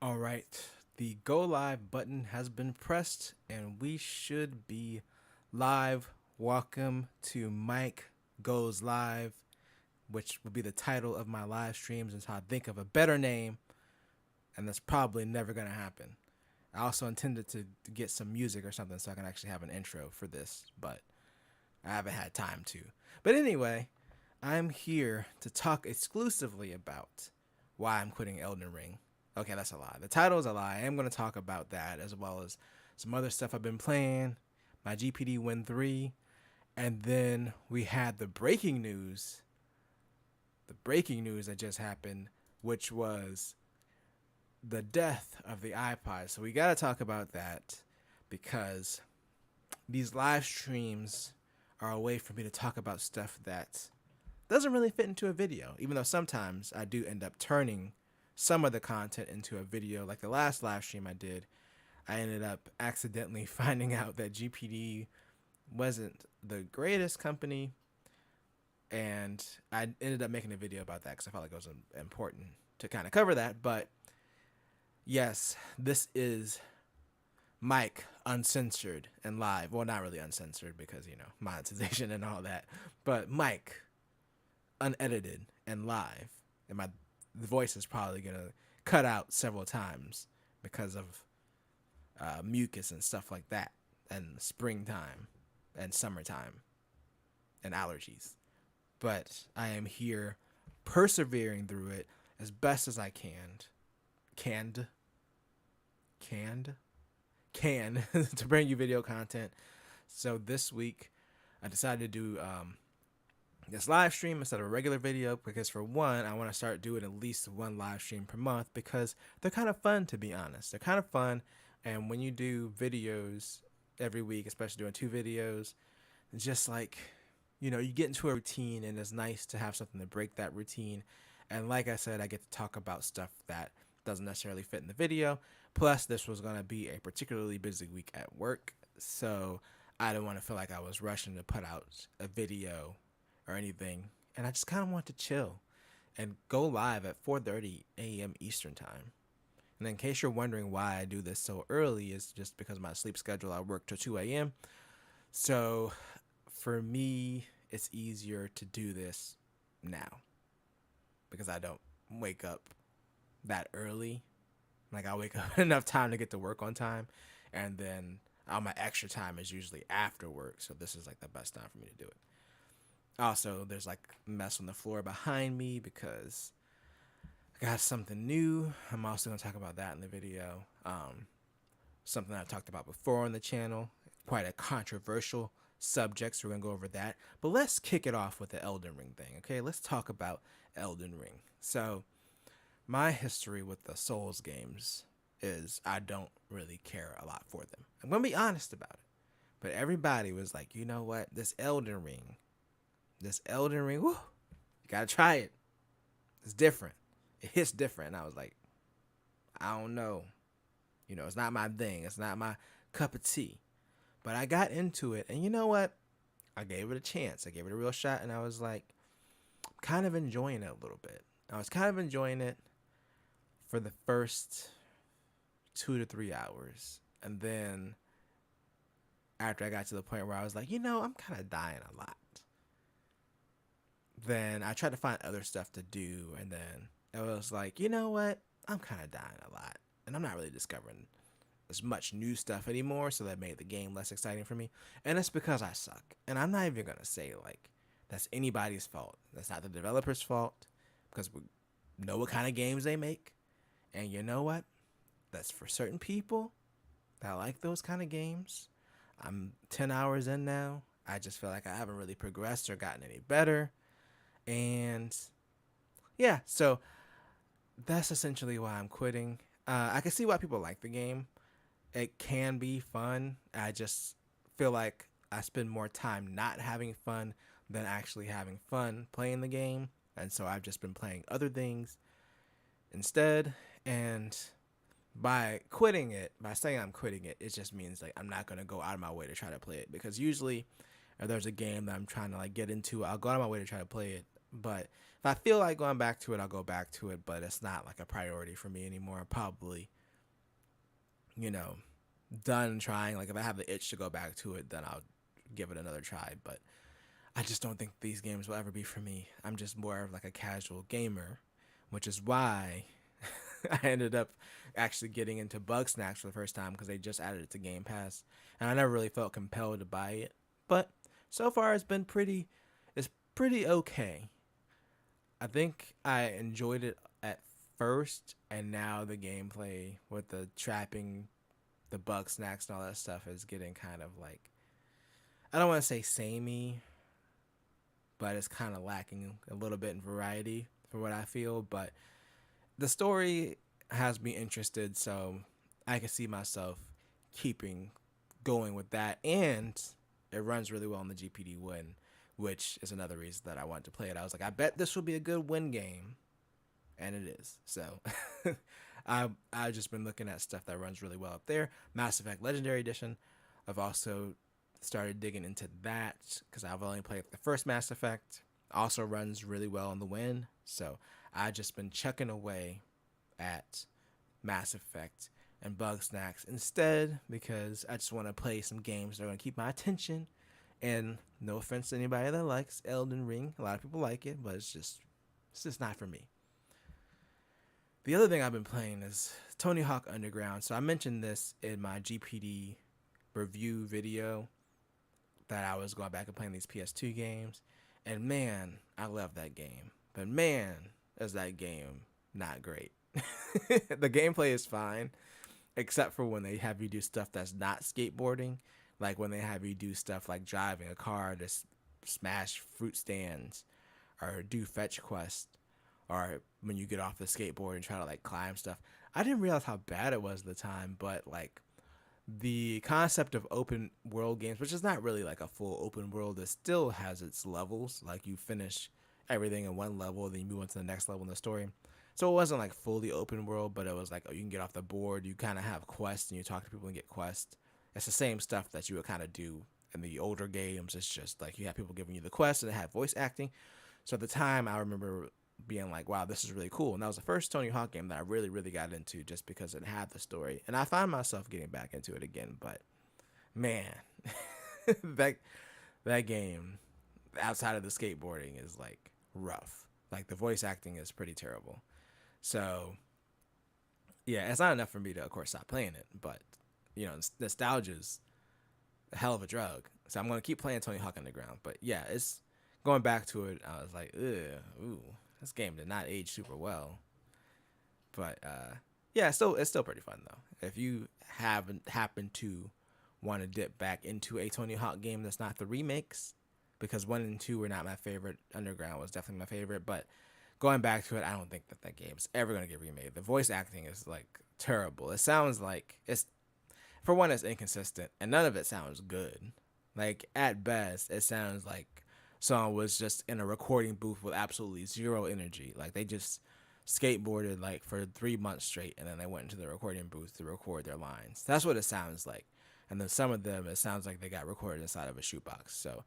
All right, the go live button has been pressed and we should be live. Welcome to Mike Goes Live, which will be the title of my live streams until I think of a better name, and that's probably never going to happen. I also intended to get some music or something so I can actually have an intro for this, but I haven't had time to. But anyway, I'm here to talk exclusively about why I'm quitting Elden Ring. Okay, that's a lie. The title is a lie. I am going to talk about that as well as some other stuff I've been playing, my GPD Win 3, and then we had the breaking news. The breaking news that just happened, which was the death of the iPod. So we got to talk about that because these live streams are a way for me to talk about stuff that doesn't really fit into a video, even though sometimes I do end up turning some of the content into a video. Like the last live stream I did, I ended up accidentally finding out that GPD wasn't the greatest company, and I ended up making a video about that because I felt like it was important to kind of cover that. But yes, this is Mike uncensored and live. Well, not really uncensored because, monetization and all that, but Mike unedited and live. And my voice is probably going to cut out several times because of mucus and stuff like that, and springtime and summertime and allergies. But I am here persevering through it as best as I can to bring you video content. So this week I decided to do this live stream instead of a regular video because, for one, I want to start doing at least one live stream per month because they're kind of fun, to be honest. They're kind of fun, and when you do videos every week, especially doing 2 videos, it's just like, you get into a routine, and it's nice to have something to break that routine. And like I said, I get to talk about stuff that doesn't necessarily fit in the video. Plus, this was going to be a particularly busy week at work, so I didn't want to feel like I was rushing to put out a video or anything, and I just kind of want to chill and go live at 4:30 a.m. Eastern time. And in case you're wondering why I do this so early, it's just because of my sleep schedule. I work till 2 a.m. So for me, it's easier to do this now because I don't wake up that early. Like, I wake up enough time to get to work on time, and then all my extra time is usually after work. So this is like the best time for me to do it. Also, there's like mess on the floor behind me because I got something new. I'm also going to talk about that in the video. Something I talked about before on the channel. Quite a controversial subject, so we're going to go over that. But let's kick it off with the Elden Ring thing, okay? Let's talk about Elden Ring. So, my history with the Souls games is I don't really care a lot for them. I'm going to be honest about it. But everybody was like, you know what? This Elden Ring, woo, you gotta try it. It's different. It hits different. And I was like, I don't know. It's not my thing. It's not my cup of tea. But I got into it, and you know what? I gave it a chance. I gave it a real shot, and I was like, kind of enjoying it a little bit. I was kind of enjoying it for the first 2 to 3 hours. And then after I got to the point where I was like, I'm kind of dying a lot. Then I tried to find other stuff to do, and then I was like, you know what? I'm kind of dying a lot, and I'm not really discovering as much new stuff anymore, so that made the game less exciting for me. And it's because I suck. And I'm not even going to say, like, that's anybody's fault. That's not the developer's fault, because we know what kind of games they make. And you know what? That's for certain people that like those kind of games. I'm 10 hours in now. I just feel like I haven't really progressed or gotten any better. And yeah, so that's essentially why I'm quitting. I can see why people like the game. It can be fun. I just feel like I spend more time not having fun than actually having fun playing the game. And so I've just been playing other things instead. And by saying I'm quitting it, it just means like I'm not going to go out of my way to try to play it. Because usually if there's a game that I'm trying to like get into, I'll go out of my way to try to play it. But if I feel like going back to it, I'll go back to it. But it's not like a priority for me anymore. I'm probably, you know, done trying. Like if I have the itch to go back to it, then I'll give it another try. But I just don't think these games will ever be for me. I'm just more of like a casual gamer, which is why I ended up actually getting into Bug Snacks for the first time because they just added it to Game Pass, and I never really felt compelled to buy it. But so far, it's pretty okay. I think I enjoyed it at first, and now the gameplay with the trapping, the Bug Snacks, and all that stuff is getting kind of like, I don't want to say samey, but it's kind of lacking a little bit in variety for what I feel. But the story has me interested, so I can see myself keeping going with that, and it runs really well on the GPD Win, which is another reason that I wanted to play it. I was like, I bet this will be a good win game, and it is. So I've just been looking at stuff that runs really well up there. Mass Effect Legendary Edition, I've also started digging into that because I've only played the first Mass Effect. Also runs really well on the Win, so I've just been chucking away at Mass Effect and Bug Snacks instead because I just want to play some games that are going to keep my attention. And no offense to anybody that likes Elden Ring, a lot of people like it, but it's just not for me. The other thing I've been playing is Tony Hawk Underground. So I mentioned this in my GPD review video that I was going back and playing these PS2 games, and man, I love that game. But man, is that game not great. The gameplay is fine, except for when they have you do stuff that's not skateboarding, like when they have you do stuff like driving a car to smash fruit stands or do fetch quests, or when you get off the skateboard and try to like climb stuff. I didn't realize how bad it was at the time, but like the concept of open world games, which is not really like a full open world, it still has its levels. Like you finish everything in one level, then you move on to the next level in the story. So it wasn't like fully open world, but it was like, oh, you can get off the board, you kind of have quests, and you talk to people and get quests. It's the same stuff that you would kind of do in the older games. It's just like you have people giving you the quests and they have voice acting. So at the time, I remember being like, wow, this is really cool. And that was the first Tony Hawk game that I really, really got into just because it had the story. And I find myself getting back into it again. But man, that that game outside of the skateboarding is like rough. Like the voice acting is pretty terrible. So yeah, it's not enough for me to, of course, stop playing it. But you know, nostalgia's a hell of a drug. So I'm gonna keep playing Tony Hawk Underground. But yeah, it's going back to it. I was like, ooh, this game did not age super well. But yeah, it's still pretty fun though. If you haven't happened to want to dip back into a Tony Hawk game that's not the remakes, because 1 and 2 were not my favorite. Underground was definitely my favorite, but going back to it, I don't think that game's ever gonna get remade. The voice acting is like terrible. It sounds like it's, for one, it's inconsistent, and none of it sounds good. Like at best, it sounds like someone was just in a recording booth with absolutely zero energy. Like they just skateboarded like for 3 months straight, and then they went into the recording booth to record their lines. That's what it sounds like. And then some of them, it sounds like they got recorded inside of a shoebox. So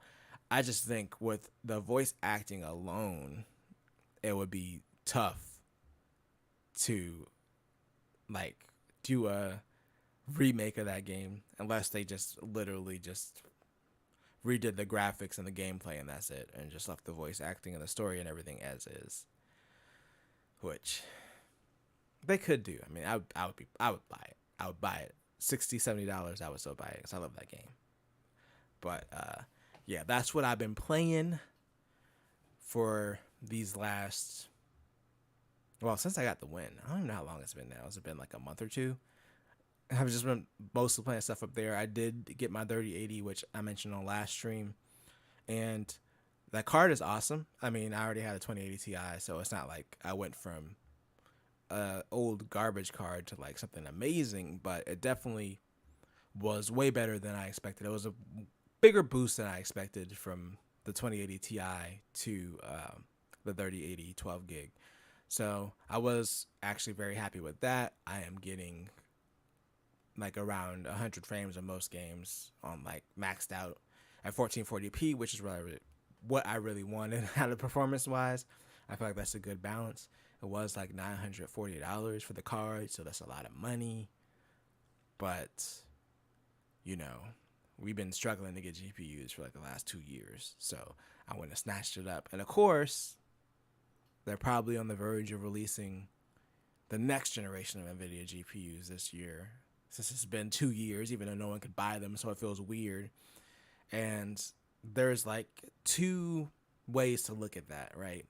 I just think with the voice acting alone, it would be tough to like do a remake of that game unless they just literally just redid the graphics and the gameplay and that's it, and just left the voice acting and the story and everything as is, which they could do. I mean, I would buy it. I would buy it. $60-$70, I would still buy it because I love that game. But yeah, that's what I've been playing for these last, well, since I got the win. I don't even know how long it's been now. Has it been like a month or two? I've just been mostly playing stuff up there. I did get my 3080, which I mentioned on last stream, and that card is awesome. I mean, I already had a 2080 Ti, so it's not like I went from a old garbage card to like something amazing, but it definitely was way better than I expected. It was a bigger boost than I expected from the 2080 Ti to the 3080 12 gig. So I was actually very happy with that. I am getting like around 100 frames in most games on like maxed out at 1440p, which is what I really wanted out of performance wise. I feel like that's a good balance. It was like $940 for the card, so that's a lot of money. But, you know, we've been struggling to get GPUs for like the last 2 years. So I went and snatched it up. And of course, they're probably on the verge of releasing the next generation of NVIDIA GPUs this year. Since it's been 2 years, even though no one could buy them, so it feels weird. And there's like two ways to look at that, right?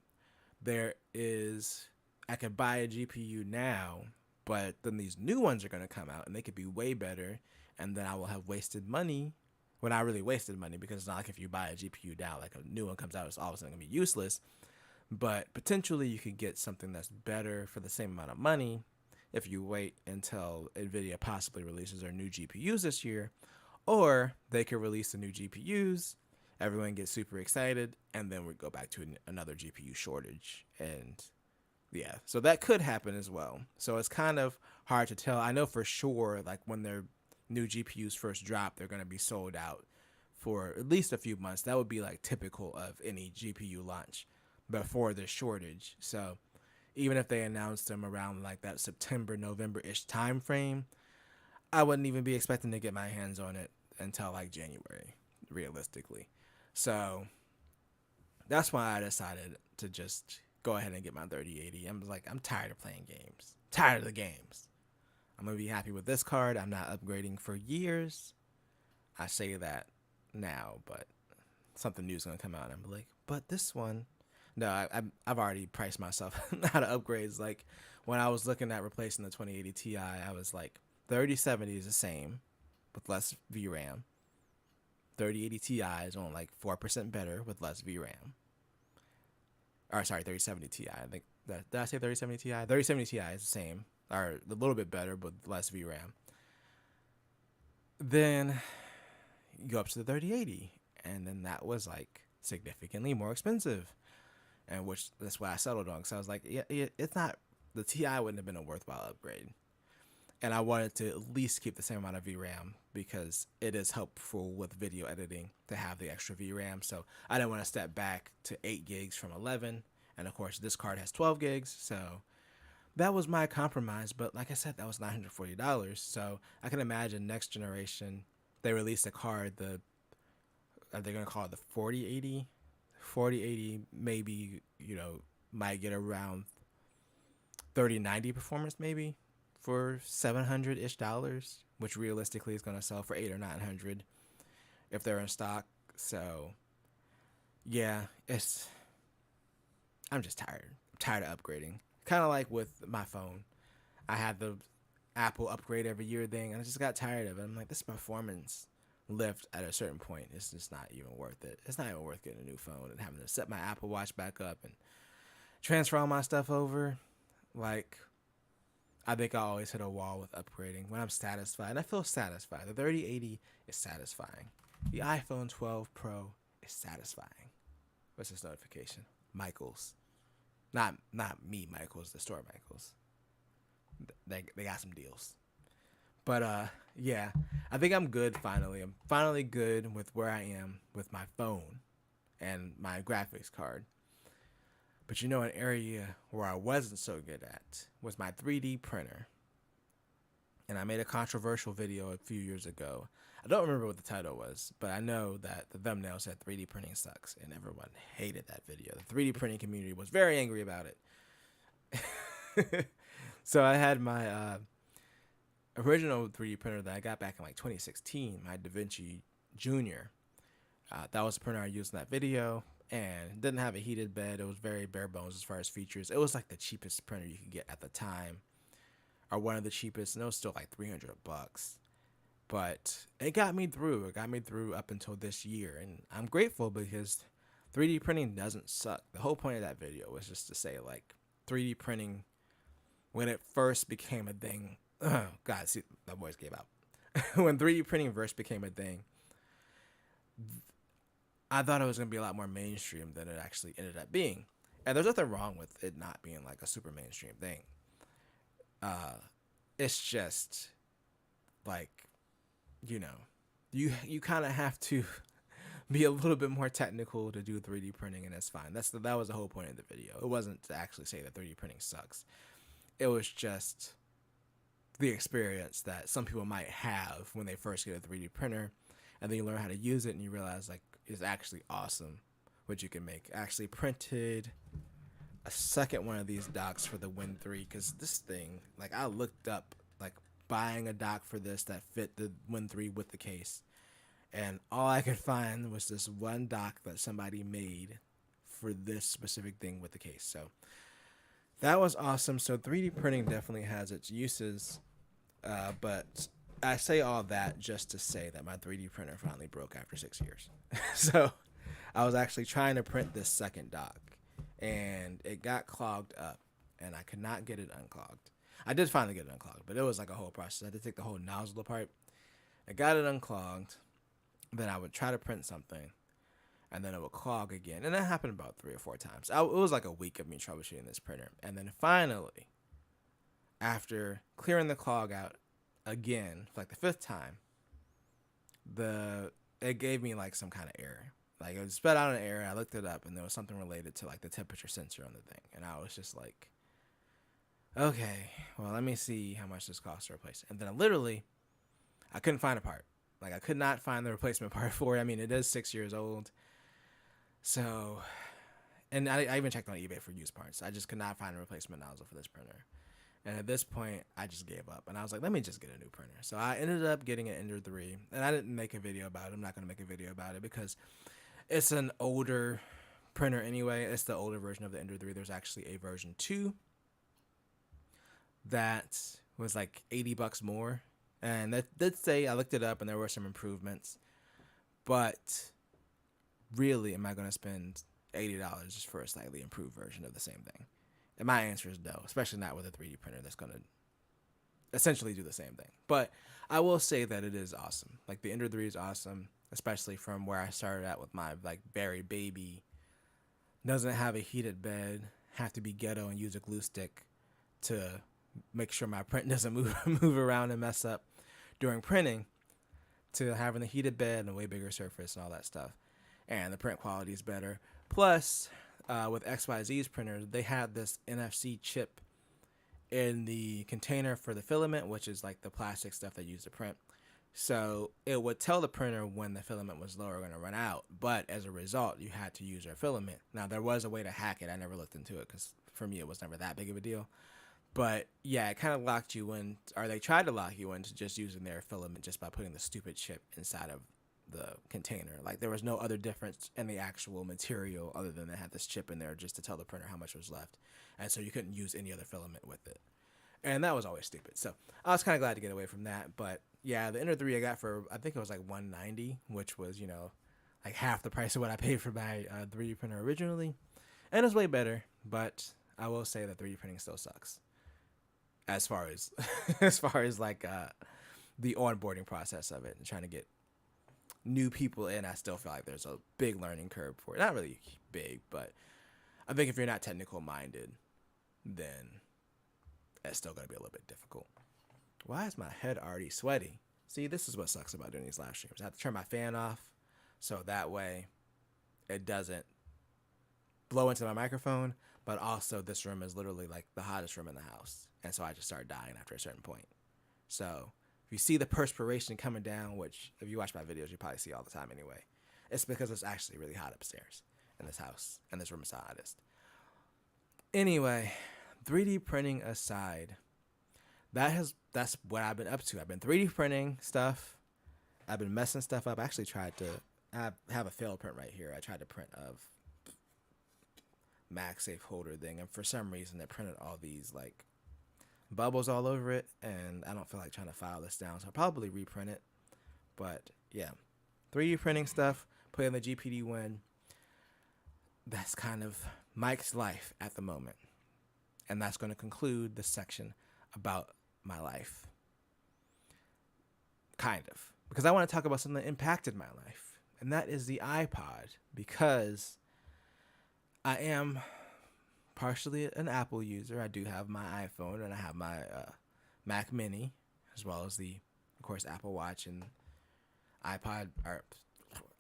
There is, I could buy a GPU now, but then these new ones are going to come out and they could be way better. And then I will have wasted money. Well, not really wasted money, because it's not like if you buy a GPU now, like a new one comes out, it's all of a sudden going to be useless. But potentially you could get something that's better for the same amount of money if you wait until NVIDIA possibly releases their new GPUs this year. Or they could release the new GPUs, everyone gets super excited, and then we go back to another GPU shortage. And yeah, so that could happen as well. So it's kind of hard to tell. I know for sure, like when their new GPUs first drop, they're going to be sold out for at least a few months. That would be like typical of any GPU launch before the shortage. So even if they announced them around like that September, November-ish time frame, I wouldn't even be expecting to get my hands on it until like January, realistically. So that's why I decided to just go ahead and get my 3080. I'm tired of playing games. Tired of the games. I'm going to be happy with this card. I'm not upgrading for years. I say that now, but something new is going to come out and I'm like, but this one. No, I've already priced myself out of upgrades. Like when I was looking at replacing the 2080 Ti, I was like, 3070 is the same with less VRAM. 3080 Ti is only like 4% better with less VRAM. Or sorry, 3070 Ti. I think did I say 3070 Ti? 3070 Ti is the same, or a little bit better, but less VRAM. Then you go up to the 3080, and then that was like significantly more expensive, and which that's why I settled on. Because I was like, yeah, it's not, the Ti wouldn't have been a worthwhile upgrade. And I wanted to at least keep the same amount of VRAM because it is helpful with video editing to have the extra VRAM. So I didn't want to step back to 8 gigs from 11. And of course, this card has 12 gigs. So that was my compromise. But like I said, that was $940. So I can imagine next generation, they release a card, are they going to call it the 4080? 4080 maybe, might get around 3090 performance maybe, for $700-ish, which realistically is going to sell for $800 or $900 if they're in stock. So yeah, I'm just tired. I'm tired of upgrading. Kind of like with my phone. I had the Apple upgrade every year thing, and I just got tired of it. I'm like, this performance lift at a certain point is just not even worth it. It's not even worth getting a new phone and having to set my Apple Watch back up and transfer all my stuff over. Like, I think I always hit a wall with upgrading when I'm satisfied. And I feel satisfied. The 3080 is satisfying. The iPhone 12 Pro is satisfying. What's this notification? Michaels. Not me, Michaels, the store Michaels. They got some deals. But yeah, I think I'm good finally. I'm finally good with where I am with my phone and my graphics card. But an area where I wasn't so good at was my 3D printer. And I made a controversial video a few years ago. I don't remember what the title was, but I know that the thumbnail said 3D printing sucks, and everyone hated that video. The 3D printing community was very angry about it. So I had my original 3D printer that I got back in like 2016, my DaVinci Junior. That was the printer I used in that video. And it didn't have a heated bed. It was very bare bones as far as features. It was like the cheapest printer you could get at the time, or one of the cheapest, and it was still like $300. But it got me through. It got me through up until this year, and I'm grateful because 3D printing doesn't suck. The whole point of that video was just to say, like, 3D printing, when it first became a thing, God, see, my voice gave out. When 3D printing first became a thing, I thought it was going to be a lot more mainstream than it actually ended up being. And there's nothing wrong with it not being like a super mainstream thing. It's just like, you kind of have to be a little bit more technical to do 3D printing, and that's fine. That was the whole point of the video. It wasn't to actually say that 3D printing sucks. It was just the experience that some people might have when they first get a 3D printer, and then you learn how to use it, and you realize like it's actually awesome what you can make. I actually printed a second one of these docks for the Win 3 because this thing, like, I looked up like buying a dock for this that fit the Win 3 with the case, and all I could find was this one dock that somebody made for this specific thing with the case. So that was awesome. So 3D printing definitely has its uses, but I say all that just to say that my 3D printer finally broke after 6 years. So I was actually trying to print this second dock, and it got clogged up, and I could not get it unclogged. I did finally get it unclogged, but it was like a whole process. I had to take the whole nozzle apart. I got it unclogged. Then I would try to print something, and then it would clog again. And that happened about 3 or 4 times. It was like a week of me troubleshooting this printer. And then finally, after clearing the clog out again, for like the 5th time, it gave me like some kind of error. Like, it was sped out an error. I looked it up, and there was something related to like the temperature sensor on the thing. And I was just like, okay, well, let me see how much this costs to replace it. And then I couldn't find a part. Like, I could not find the replacement part for it. I mean, it is 6 years old. So, and I even checked on eBay for used parts. I just could not find a replacement nozzle for this printer. And at this point, I just gave up. And I was like, let me just get a new printer. So I ended up getting an Ender 3. And I didn't make a video about it. I'm not going to make a video about it because it's an older printer anyway. It's the older version of the Ender 3. There's actually a version 2 that was like $80 more. And that did say, I looked it up and there were some improvements, but really, am I going to spend $80 just for a slightly improved version of the same thing? And my answer is no, especially not with a 3D printer that's going to essentially do the same thing. But I will say that it is awesome. Like, the Ender 3 is awesome, especially from where I started at with my like very baby, doesn't have a heated bed, have to be ghetto and use a glue stick to make sure my print doesn't move around and mess up during printing, to having a heated bed and a way bigger surface and all that stuff. And the print quality is better. Plus, with XYZ's printers, they had this NFC chip in the container for the filament, which is like the plastic stuff they use to print. So it would tell the printer when the filament was low or going to run out. But as a result, you had to use their filament. Now, there was a way to hack it. I never looked into it because for me, it was never that big of a deal. But yeah, it kind of locked you in, or they tried to lock you into just using their filament just by putting the stupid chip inside of the container. Like, there was no other difference in the actual material other than they had this chip in there just to tell the printer how much was left. And so you couldn't use any other filament with it. And that was always stupid. So I was kind of glad to get away from that. But yeah, the Ender 3 I got for, I think it was like $190, which was, you know, like half the price of what I paid for my 3D printer originally. And it's way better, but I will say that 3D printing still sucks. As far as like the onboarding process of it and trying to get new people in, I still feel like there's a big learning curve for it. Not really big, but I think if you're not technical minded, then it's still going to be a little bit difficult. Why is my head already sweaty? See, this is what sucks about doing these live streams. I have to turn my fan off so that way it doesn't blow into my microphone, but also this room is literally like the hottest room in the house. And so I just started dying after a certain point. So if you see the perspiration coming down, which if you watch my videos, you probably see all the time anyway, it's because it's actually really hot upstairs in this house, and this room is the hottest. Anyway, 3D printing aside, that's what I've been up to. I've been 3D printing stuff. I've been messing stuff up. I actually tried to have a failed print right here. I tried to print a MagSafe holder thing, and for some reason it printed all these like bubbles all over it, and I don't feel like trying to file this down, so I'll probably reprint it. But yeah, 3D printing stuff, playing the GPD Win. That's kind of Mike's life at the moment, and that's going to conclude the section about my life, kind of, because I want to talk about something that impacted my life, and that is the iPod, because I am partially an Apple user. I do have my iPhone, and I have my Mac Mini, as well as the, of course, Apple Watch and iPod, or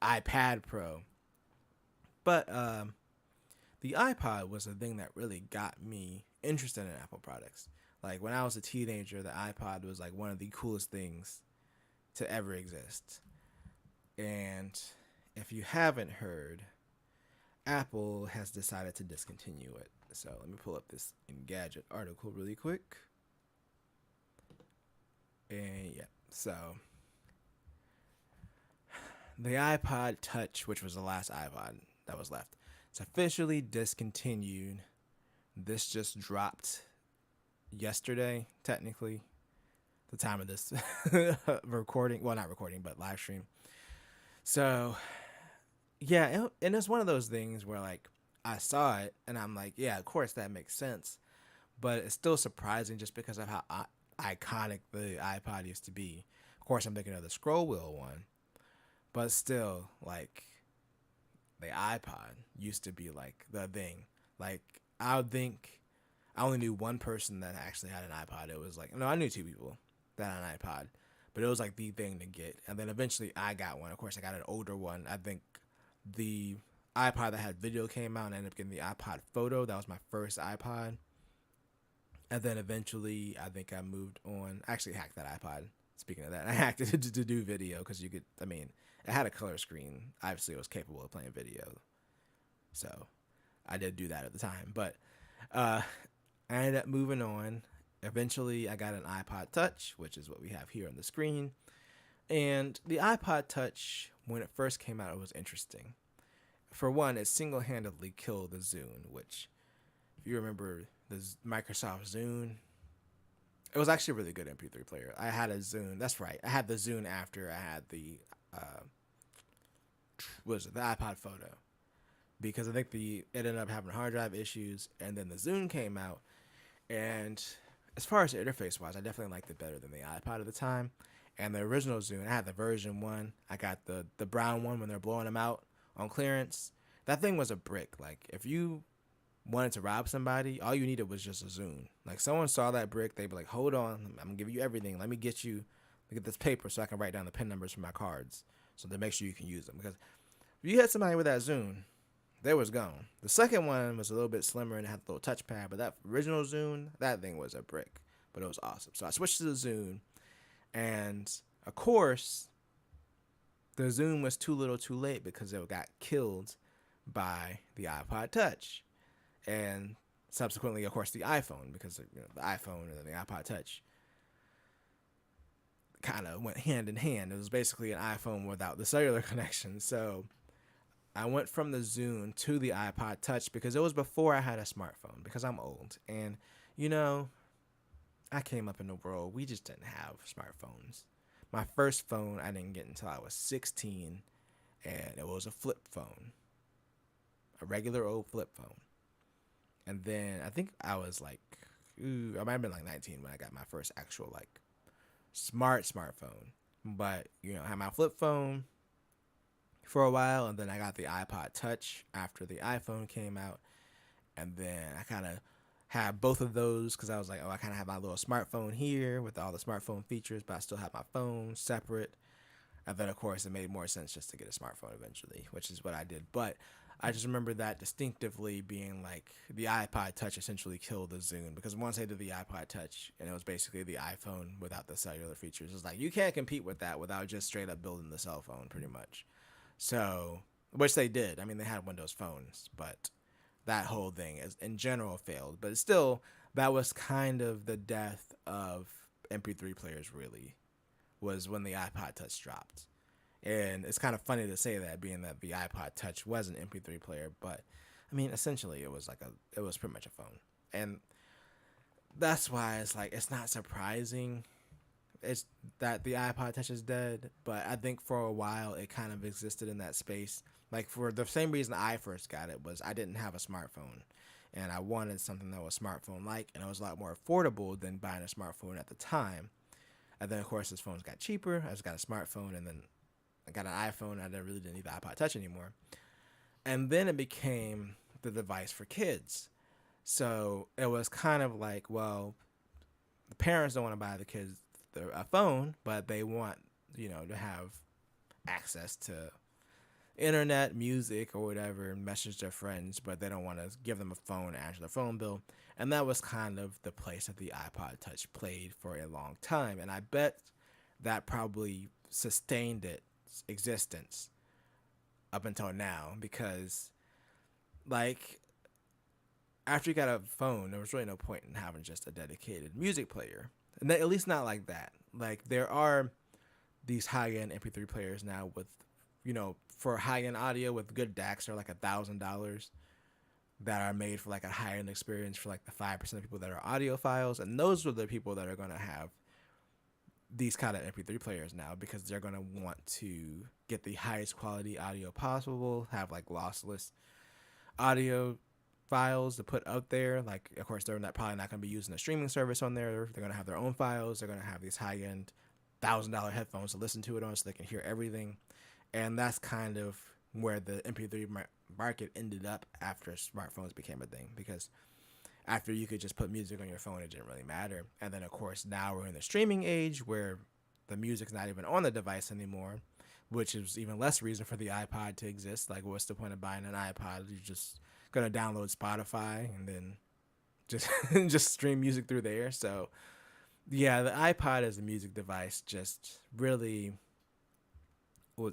iPad Pro. But the iPod was the thing that really got me interested in Apple products. Like when I was a teenager, the iPod was like one of the coolest things to ever exist. And if you haven't heard, Apple has decided to discontinue it. So let me pull up this Engadget article really quick. And yeah, so the iPod Touch, which was the last iPod that was left, it's officially discontinued. This just dropped yesterday, technically, the time of this recording. Well, not recording, but live stream. So yeah, and it's one of those things where like I saw it and I'm like, yeah, of course that makes sense, but it's still surprising just because of how iconic the iPod used to be. Of course, I'm thinking of the scroll wheel one, but still, like the iPod used to be like the thing. Like I would think I only knew one person that actually had an iPod. It was like no, I knew two people that had an iPod, but it was like the thing to get. And then eventually I got one. Of course, I got an older one. I think the iPod that had video came out and I ended up getting the iPod Photo. That was my first iPod. And then eventually I think I moved on. I actually hacked that iPod. Speaking of that, I hacked it to do video because you could, I mean, it had a color screen. Obviously, it was capable of playing video. So I did do that at the time. But I ended up moving on. Eventually, I got an iPod Touch, which is what we have here on the screen. And the iPod Touch, when it first came out, it was interesting. For one, it single-handedly killed the Zune, which, if you remember the Microsoft Zune, it was actually a really good MP3 player. I had a Zune. That's right. I had the Zune after I had the the iPod Photo, because I think it ended up having hard drive issues, and then the Zune came out, and as far as the interface wise, I definitely liked it better than the iPod at the time. And the original Zune, I had the version 1. I got the brown one when they're blowing them out on clearance. That thing was a brick. Like, if you wanted to rob somebody, all you needed was just a Zune. Like, someone saw that brick, they'd be like, hold on, I'm going to give you everything. Let me get this paper so I can write down the PIN numbers for my cards so to make sure you can use them. Because if you had somebody with that Zune, they was gone. The second one was a little bit slimmer and had a little touchpad, but that original Zune, that thing was a brick. But it was awesome. So I switched to the Zune, and of course, the Zune was too little too late because it got killed by the iPod Touch. And subsequently, of course, the iPhone, because the iPhone and the iPod Touch kind of went hand in hand. It was basically an iPhone without the cellular connection. So I went from the Zune to the iPod Touch because it was before I had a smartphone, because I'm old. And, I came up in the world, we just didn't have smartphones. My first phone I didn't get until I was 16, and it was a flip phone, a regular old flip phone. And then I think I was like, I might have been like 19 when I got my first actual like smartphone. But I had my flip phone for a while, and then I got the iPod Touch after the iPhone came out, and then I kind of had both of those because I was like, I kind of have my little smartphone here with all the smartphone features, but I still have my phone separate. And then, of course, it made more sense just to get a smartphone eventually, which is what I did. But I just remember that distinctively being like the iPod Touch essentially killed the Zune, because once I did the iPod Touch, and it was basically the iPhone without the cellular features, it's like you can't compete with that without just straight up building the cell phone pretty much. So, which they did. I mean, they had Windows phones, but that whole thing is in general failed. But still, that was kind of the death of MP3 players, really, was when the iPod Touch dropped. And it's kind of funny to say that, being that the iPod Touch was an MP3 player, but I mean, essentially it was pretty much a phone. And that's why it's not surprising it's that the iPod Touch is dead, but I think for a while it kind of existed in that space. Like, for the same reason I first got it was I didn't have a smartphone, and I wanted something that was smartphone-like, and it was a lot more affordable than buying a smartphone at the time. And then, of course, as phones got cheaper, I just got a smartphone, and then I got an iPhone. I really didn't need the iPod Touch anymore. And then it became the device for kids. So it was kind of like, well, the parents don't want to buy the kids a phone, but they want, to have access to internet, music, or whatever, and message their friends, but they don't want to give them a phone to answer their phone bill. And that was kind of the place that the iPod Touch played for a long time. And I bet that probably sustained its existence up until now because, like, after you got a phone, there was really no point in having just a dedicated music player. And at least not like that. Like, there are these high-end MP3 players now with, for high-end audio with good DACs are like $1,000 that are made for like a high-end experience for like the 5% of people that are audiophiles. And those are the people that are going to have these kind of MP3 players now because they're going to want to get the highest quality audio possible, have like lossless audio files to put out there. Like, of course, they're probably not going to be using a streaming service on there. They're going to have their own files. They're going to have these high-end $1,000 headphones to listen to it on so they can hear everything. And that's kind of where the MP3 market ended up after smartphones became a thing, because after you could just put music on your phone, it didn't really matter. And then, of course, now we're in the streaming age where the music's not even on the device anymore, which is even less reason for the iPod to exist. Like, what's the point of buying an iPod? You're just going to download Spotify and then just just stream music through there. So, yeah, the iPod as a music device just really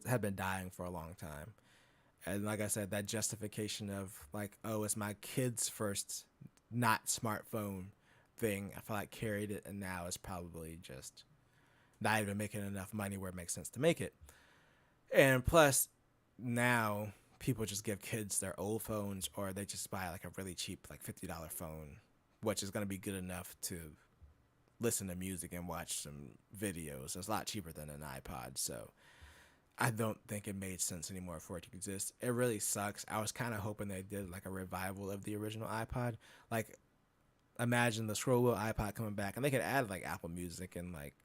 had been dying for a long time. And like I said, that justification of like, oh, it's my kid's first not smartphone thing, I feel like carried it, and now it's probably just not even making enough money where it makes sense to make it. And plus, now people just give kids their old phones, or they just buy like a really cheap, like $50 phone, which is going to be good enough to listen to music and watch some videos. It's a lot cheaper than an iPod, so I don't think it made sense anymore for it to exist. It really sucks. I was kind of hoping they did like a revival of the original iPod. Like, imagine the scroll wheel iPod coming back, and they could add like Apple Music and like,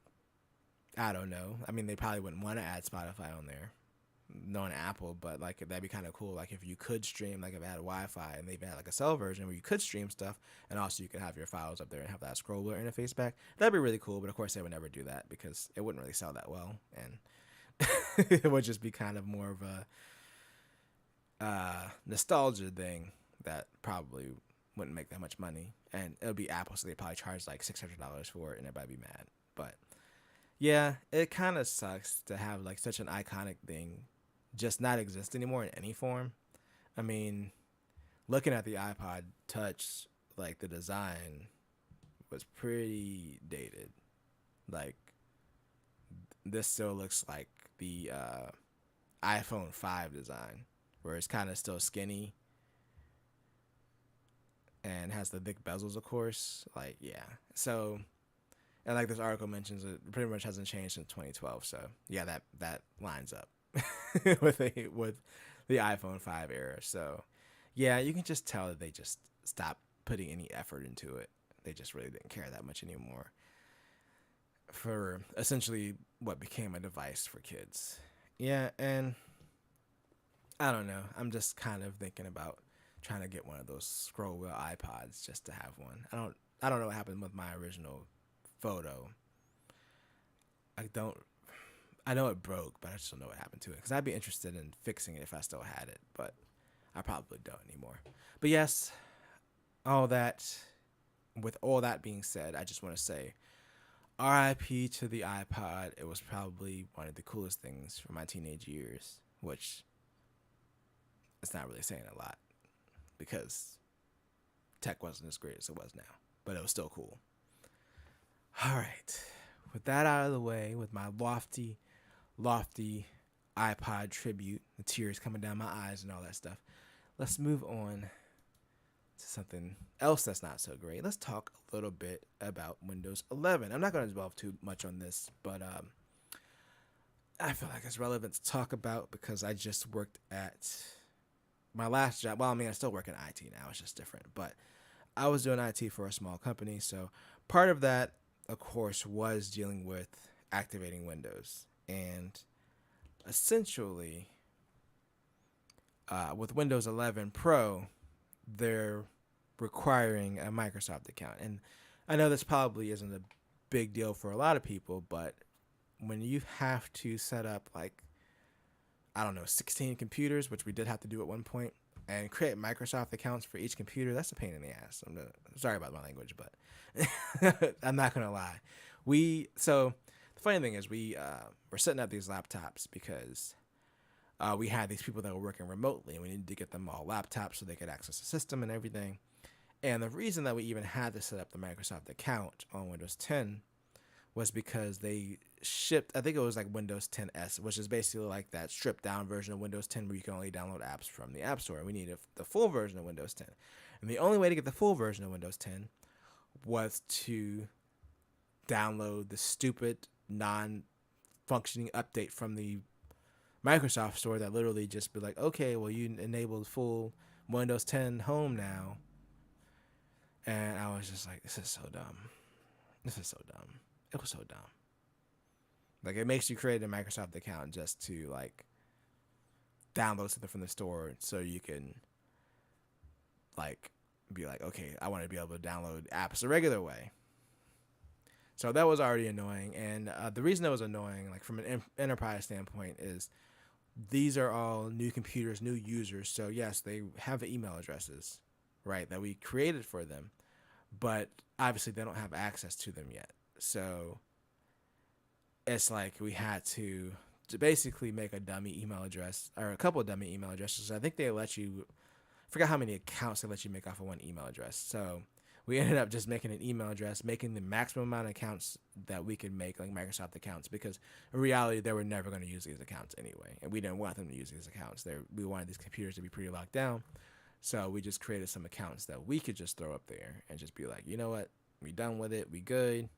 I don't know. I mean, they probably wouldn't want to add Spotify on there, knowing Apple, but like that'd be kind of cool. Like if you could stream, like if it had Wi-Fi and they've had like a cell version where you could stream stuff, and also you could have your files up there and have that scroll wheel interface back. That'd be really cool. But of course, they would never do that because it wouldn't really sell that well, and it would just be kind of more of a nostalgia thing that probably wouldn't make that much money. And it would be Apple, so they probably charge like $600 for it, and everybody be mad. But yeah, it kind of sucks to have like such an iconic thing just not exist anymore in any form. I mean, looking at the iPod Touch, like the design was pretty dated. Like, this still looks like the iPhone 5 design, where it's kind of still skinny and has the thick bezels, of course. Like, yeah. So, and like this article mentions, it pretty much hasn't changed since 2012. So, yeah, that lines up with the iPhone 5 era. So, yeah, you can just tell that they just stopped putting any effort into it. They just really didn't care that much anymore for essentially what became a device for kids. Yeah, and I don't know. I'm just kind of thinking about trying to get one of those scroll wheel iPods just to have one. I don't know what happened with my original photo. I know it broke, but I just don't know what happened to it, because I'd be interested in fixing it if I still had it, but I probably don't anymore. But yes, with all that being said, I just want to say RIP to the iPod. It was probably one of the coolest things from my teenage years, which it's not really saying a lot because tech wasn't as great as it was now, but it was still cool. All right. With that out of the way, with my lofty iPod tribute, the tears coming down my eyes and all that stuff, let's move on to something else that's not so great. Let's talk a little bit about Windows 11. I'm not going to dwell too much on this, but I feel like it's relevant to talk about because I just worked at my last job. Well, I mean, I still work in IT now. It's just different. But I was doing IT for a small company. So part of that, of course, was dealing with activating Windows. And essentially, with Windows 11 Pro, they're requiring a Microsoft account. And I know this probably isn't a big deal for a lot of people, but when you have to set up like I don't know, 16 computers, which we did have to do at one point, and create Microsoft accounts for each computer. That's a pain in the ass. Sorry about my language, but I'm not gonna lie. So the funny thing is we were setting up these laptops because we had these people that were working remotely, and we needed to get them all laptops so they could access the system and everything. And the reason that we even had to set up the Microsoft account on Windows 10 was because they shipped, I think it was like Windows 10s, which is basically like that stripped down version of Windows 10 where you can only download apps from the App Store. We needed the full version of Windows 10. And the only way to get the full version of Windows 10 was to download the stupid non functioning update from the Microsoft Store that literally just be like, okay, well, you enabled full Windows 10 home now. And I was just like, this is so dumb. This is so dumb. It was so dumb. Like, it makes you create a Microsoft account just to, like, download something from the store so you can, like, be like, okay, I want to be able to download apps the regular way. So that was already annoying. And the reason it was annoying, like, from an enterprise standpoint, is these are all new computers, new users. So, yes, they have email addresses, right, that we created for them. But obviously they don't have access to them yet. So it's like we had to basically make a dummy email address, or a couple of dummy email addresses. I think they let you, I forgot how many accounts they let you make off of one email address. So we ended up just making an email address, making the maximum amount of accounts that we could make, like Microsoft accounts, because in reality they were never going to use these accounts anyway, and we didn't want them to use these accounts. We wanted these computers to be pretty locked down. So we just created some accounts that we could just throw up there and just be like, you know what, we done with it, we good.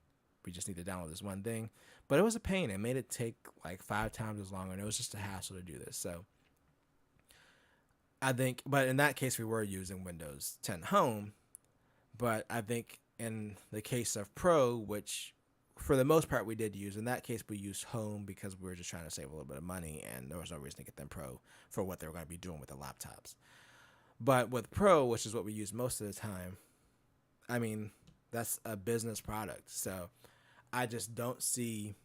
We just need to download this one thing. But it was a pain. It made it take like 5 times as long, and it was just a hassle to do this. So I think, but in that case, we were using Windows 10 Home. But I think in the case of Pro, which for the most part we did use, in that case we used Home because we were just trying to save a little bit of money, and there was no reason to get them Pro for what they were going to be doing with the laptops. But with Pro, which is what we use most of the time, I mean, that's a business product. So I just don't see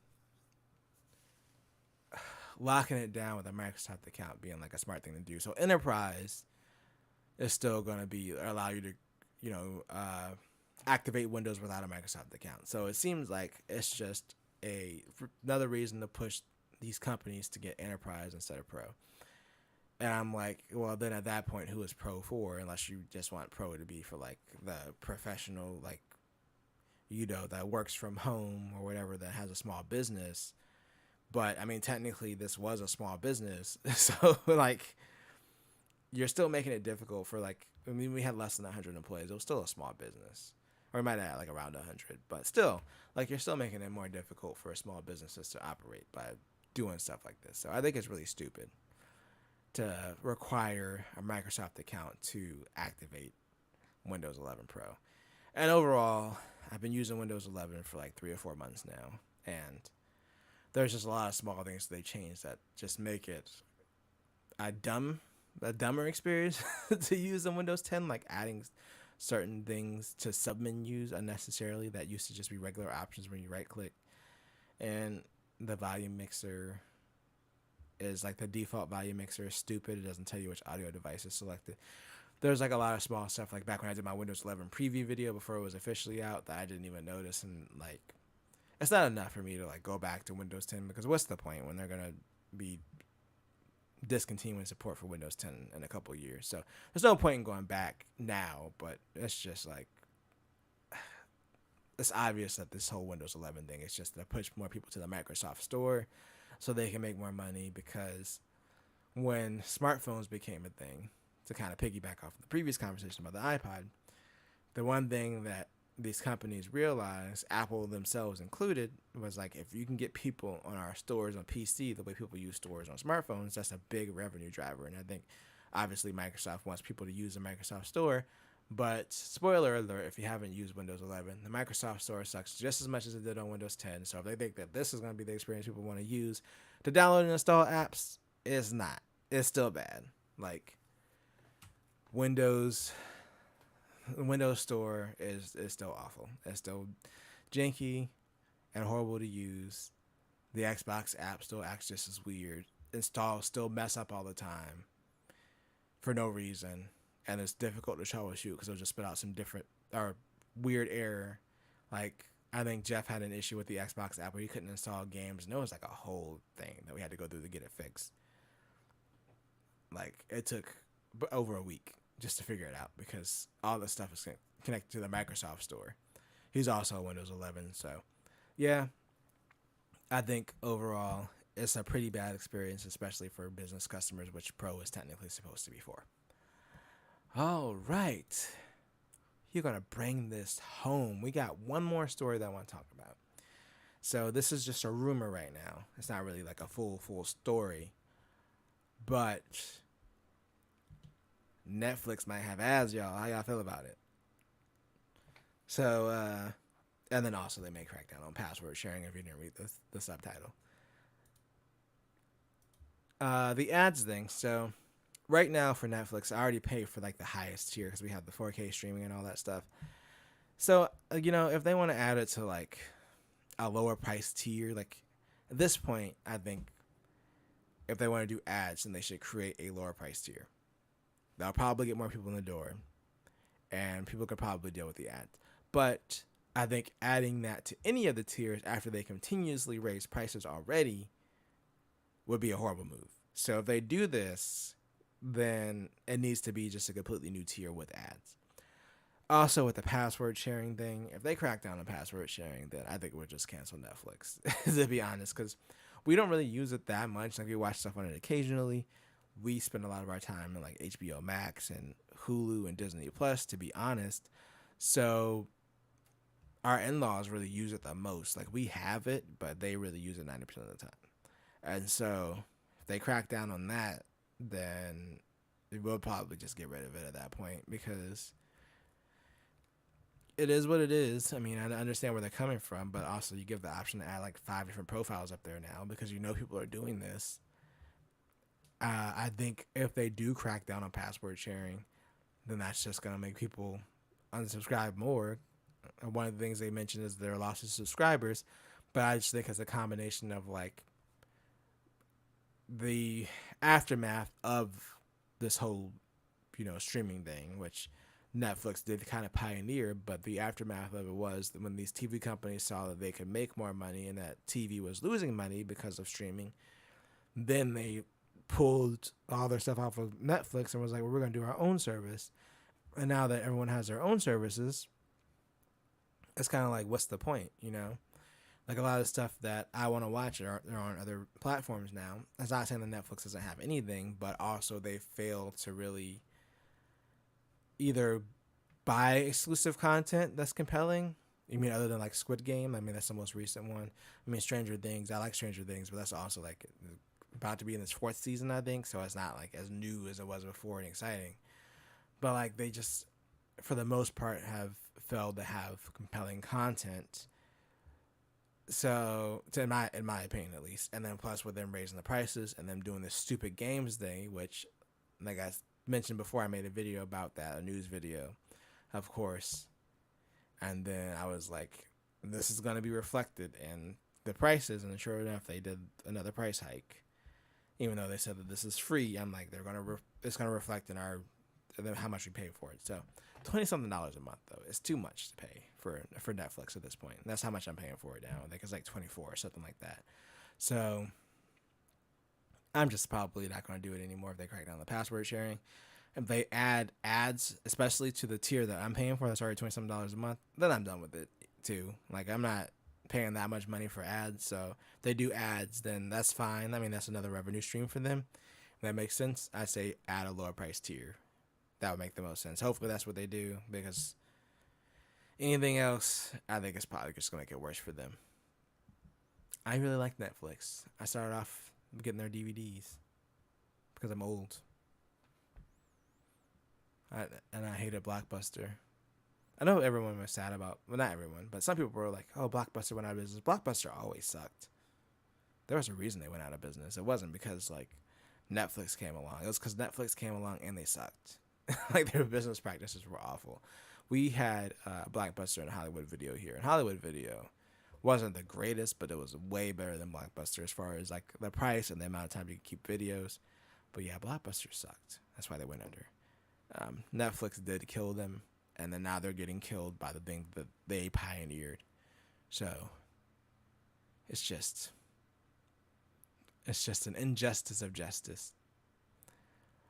locking it down with a Microsoft account being like a smart thing to do. So Enterprise is still going to be allow you to, activate Windows without a Microsoft account. So it seems like it's just another reason to push these companies to get Enterprise instead of Pro. And I'm like, well, then at that point, who is Pro for? Unless you just want Pro to be for like the professional, like, that works from home or whatever, that has a small business. But I mean, technically, this was a small business, so like, you're still making it difficult for like. I mean, we had less than 100 employees. It was still a small business, or we might have had like around 100, but still, like, you're still making it more difficult for small businesses to operate by doing stuff like this. So I think it's really stupid to require a Microsoft account to activate Windows 11 Pro. And overall, I've been using Windows 11 for like 3 or 4 months now, and there's just a lot of small things they changed that just make it a dumber experience to use in Windows 10, like adding certain things to submenus unnecessarily that used to just be regular options when you right click. And the volume mixer is like the default volume mixer is stupid. It doesn't tell you which audio device is selected. There's like a lot of small stuff, like back when I did my Windows 11 preview video before it was officially out, that I didn't even notice. And like, it's not enough for me to like go back to Windows 10, because what's the point when they're going to be discontinuing support for Windows 10 in a couple of years? So there's no point in going back now, but it's just like, it's obvious that this whole Windows 11 thing is just to push more people to the Microsoft Store so they can make more money. Because when smartphones became a thing, to kind of piggyback off the previous conversation about the iPod, the one thing that these companies realized, Apple themselves included, was like, if you can get people on our stores on PC the way people use stores on smartphones, that's a big revenue driver. And I think obviously Microsoft wants people to use the Microsoft Store. But spoiler alert, if you haven't used Windows 11, the Microsoft Store sucks just as much as it did on Windows 10. So if they think that this is going to be the experience people want to use to download and install apps, it's not. It's still bad. Like, Windows Store is still awful. It's still janky and horrible to use. The Xbox app still acts just as weird. installs still mess up all the time for no reason, and it's difficult to troubleshoot because it'll just spit out some different or weird error. Like I think Jeff had an issue with the Xbox app where he couldn't install games, and it was like a whole thing that we had to go through to get it fixed. Like it took over a week just to figure it out because all this stuff is connected to the Microsoft Store. He's also Windows 11, so yeah, I think overall it's a pretty bad experience, especially for business customers, which Pro is technically supposed to be for. All right, you're gonna bring this home. We got one more story that I want to talk about. So this is just a rumor right now. It's not really like a full story, but Netflix might have ads, y'all. How y'all feel about it? So, and then also they may crack down on password sharing if you didn't read the subtitle. The ads thing. So, right now for Netflix, I already pay for like the highest tier because we have the 4K streaming and all that stuff. So, if they want to add it to like a lower price tier, like at this point, I think if they want to do ads, then they should create a lower price tier. That'll probably get more people in the door, and people could probably deal with the ads. But I think adding that to any of the tiers after they continuously raise prices already would be a horrible move. So if they do this, then it needs to be just a completely new tier with ads. Also, with the password sharing thing, if they crack down on password sharing, then I think we'll just cancel Netflix, to be honest, because we don't really use it that much. Like, we watch stuff on it occasionally. We spend a lot of our time in like HBO Max and Hulu and Disney Plus, to be honest. So our in-laws really use it the most. Like, we have it, but they really use it 90% of the time. And so if they crack down on that, then we'll probably just get rid of it at that point, because it is what it is. I mean, I understand where they're coming from, but also you give the option to add like 5 different profiles up there now because people are doing this. I think if they do crack down on password sharing, then that's just going to make people unsubscribe more. One of the things they mentioned is their loss of subscribers, but I just think it's a combination of like the aftermath of this whole, streaming thing, which Netflix did kind of pioneer, but the aftermath of it was that when these TV companies saw that they could make more money and that TV was losing money because of streaming, then they pulled all their stuff off of Netflix and was like, well, we're going to do our own service. And now that everyone has their own services, it's kind of like, what's the point, Like, a lot of stuff that I want to watch are on other platforms now. It's not saying that Netflix doesn't have anything, but also they fail to really either buy exclusive content that's compelling. I mean, other than like Squid Game, I mean, that's the most recent one. I mean, Stranger Things, I like Stranger Things, but that's also like about to be in its 4th season, I think. So it's not like as new as it was before and exciting. But like, they just, for the most part, have failed to have compelling content. So, in my opinion, at least. And then plus with them raising the prices and them doing this stupid games thing, which, like I mentioned before, I made a video about that, a news video, of course. And then I was like, this is going to be reflected in the prices. And sure enough, they did another price hike. Even though they said that this is free, I'm like, it's going to reflect in how much we pay for it. So $20-something a month, though, is too much to pay for Netflix at this point. And that's how much I'm paying for it now. I think it's like 24 or something like that. So I'm just probably not going to do it anymore if they crack down the password sharing. If they add ads, especially to the tier that I'm paying for, that's already $20-something a month, then I'm done with it too. Like, I'm not paying that much money for ads. So if they do ads, then that's fine. I mean, that's another revenue stream for them. If that makes sense, I say add a lower price tier. That would make the most sense. Hopefully that's what they do, because anything else, I think it's probably just going to make it worse for them. I really like Netflix. I started off getting their DVDs because I'm old. And I hated Blockbuster. I know everyone was sad about, well, not everyone, but some people were like, oh, Blockbuster went out of business. Blockbuster always sucked. There was a reason they went out of business. It wasn't because, like, Netflix came along. It was because Netflix came along and they sucked. Like, their business practices were awful. We had Blockbuster and Hollywood Video here. And Hollywood Video Wasn't the greatest, but it was way better than Blockbuster as far as like the price and the amount of time you could keep videos. But yeah, Blockbuster sucked. That's why they went under. Netflix did kill them, and then now they're getting killed by the thing that they pioneered. So it's just an injustice of justice.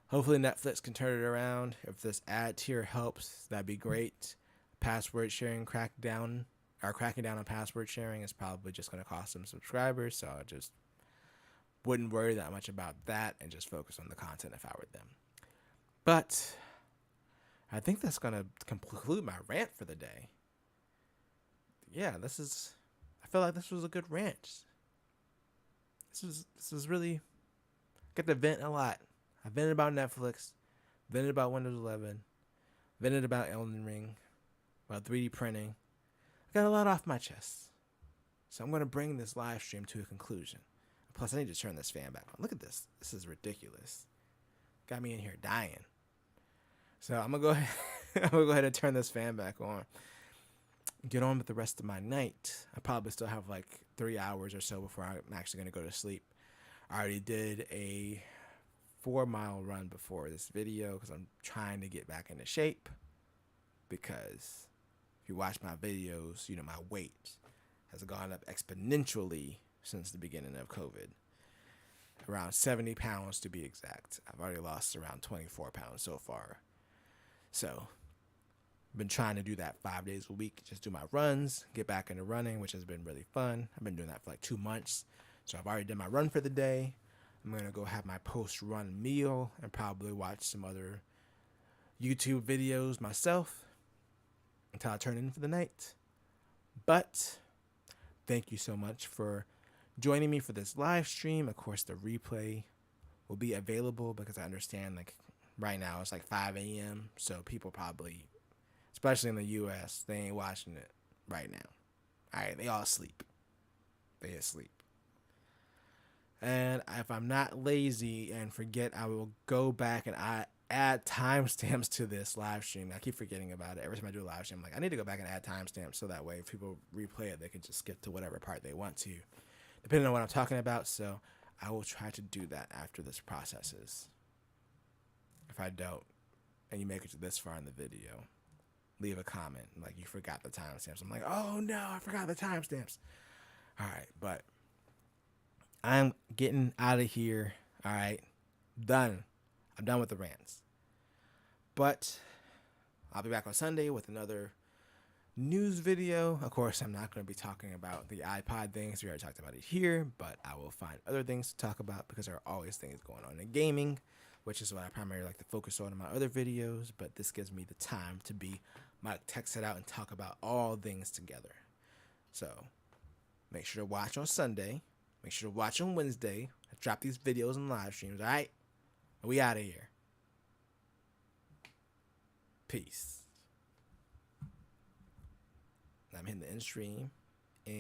Hopefully Netflix can turn it around. If this ad tier helps, that'd be great. Password sharing cracking down on password sharing is probably just going to cost them subscribers. So I just wouldn't worry that much about that and just focus on the content if I were them. But I think that's going to conclude my rant for the day. Yeah, I feel like this was a good rant. This is really, get to vent a lot. I vented about Netflix, vented about Windows 11, vented about Elden Ring, about 3D printing. I got a lot off my chest. So I'm going to bring this live stream to a conclusion. Plus, I need to turn this fan back on. Look at this. This is ridiculous. Got me in here dying. So I'm going to go ahead, and turn this fan back on. Get on with the rest of my night. I probably still have like 3 hours or so before I'm actually going to go to sleep. I already did a 4-mile run before this video because I'm trying to get back into shape, because if you watch my videos, you know my weight has gone up exponentially since the beginning of COVID. Around 70 pounds to be exact. I've already lost around 24 pounds so far. So I've been trying to do that 5 days a week, just do my runs, get back into running, which has been really fun. I've been doing that for like 2 months. So I've already done my run for the day. I'm going to go have my post-run meal and probably watch some other YouTube videos myself until I turn in for the night. But thank you so much for joining me for this live stream. Of course, the replay will be available because I understand like right now it's like 5 a.m. So people probably, especially in the U.S., they ain't watching it right now. All right, they all asleep. They asleep. And if I'm not lazy and forget, I will go back and add timestamps to this live stream. I keep forgetting about it. Every time I do a live stream, I'm like, I need to go back and add timestamps so that way if people replay it, they can just skip to whatever part they want to, depending on what I'm talking about. So I will try to do that after this processes. If I don't, and you make it to this far in the video, leave a comment like you forgot the timestamps. I'm like, oh no, I forgot the timestamps. All right, but I'm getting out of here. All right, done. I'm done with the rants. But I'll be back on Sunday with another news video. Of course, I'm not going to be talking about the iPod things. We already talked about it here, but I will find other things to talk about because there are always things going on in gaming, which is what I primarily like to focus on in my other videos. But this gives me the time to be Mike text it out and talk about all things together. So make sure to watch on Sunday. Make sure to watch on Wednesday. I drop these videos and live streams, all right? We out of here. Peace. I'm hitting the end stream. And